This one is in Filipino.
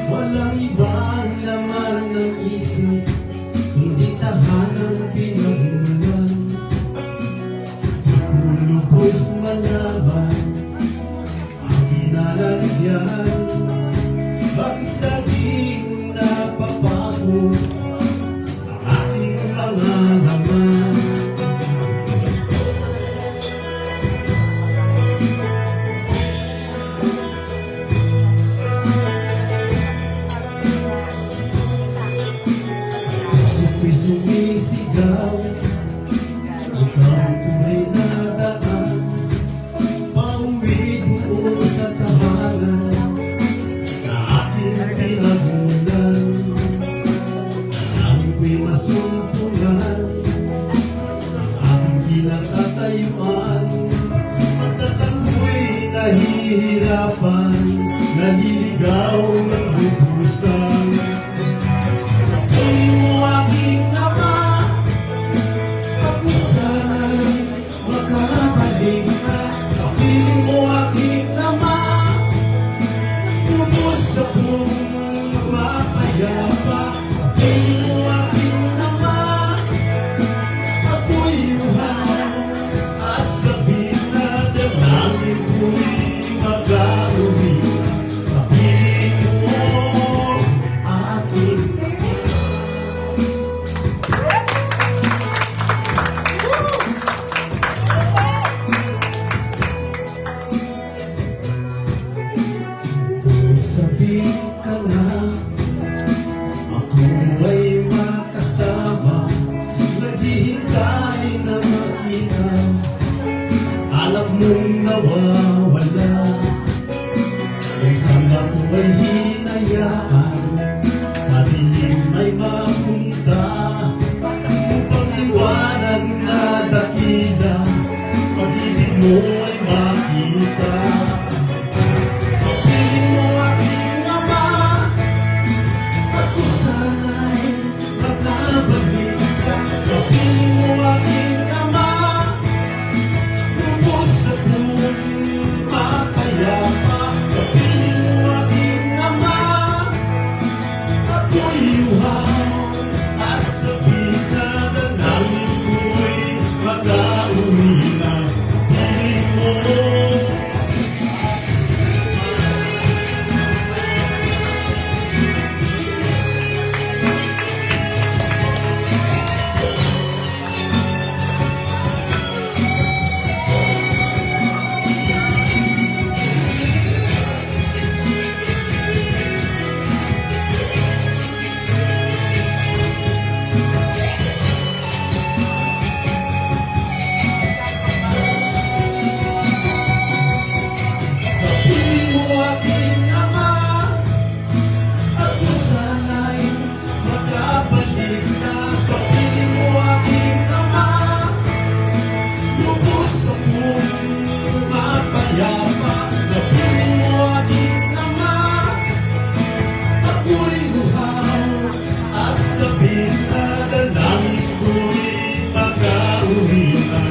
Walang ibang laman ng isip, hindi tahanang pinagmulan. Di ko lubos malaman ang pinalalagyan. Bakit laging napapago ang aking mga laman? Puso'y sumisigaw, ikaw ang tunay na daan, pauwi doon sa tahanan na aking pinagmulan. Namin ko'y masuntungan ang aking pinatatayuan. Pagkat ako'y nahihirapan, naliligaw ng lubusan. Sabihin mo aking ama, ako sana'y makabalik na. Sabihin mo aking ama, lubos akong mapayapa. Sabihin mo aking ama, ako'y luhaw. At sabihin na dalangin ko'y mag-auwi. Sabihin mo aking sabihin ka na, ako ay makasama, naghihintay na makita, alam mong nawawala. Kung saan ako ay hinayaan, sa dilim ay mapunta, upang iwanan na dakila, pag-ibig mo ay makita. Sabihin mo aking ama, ako sana'y makabalik ka. Sabihin mo aking ama, lubos akong mapayapa. Sabihin mo aking ama, ako'y luhaw. At sabihin na dalangin ko'y mag-auwi na. Sabihin mo aking ama, ako sana'y makabalik na. Sabihin mo aking ama, lubos akong mapayapa. Sabihin mo aking ama, ako'y luhaw. At sabihin na dalangin ko'y mag-auwi na.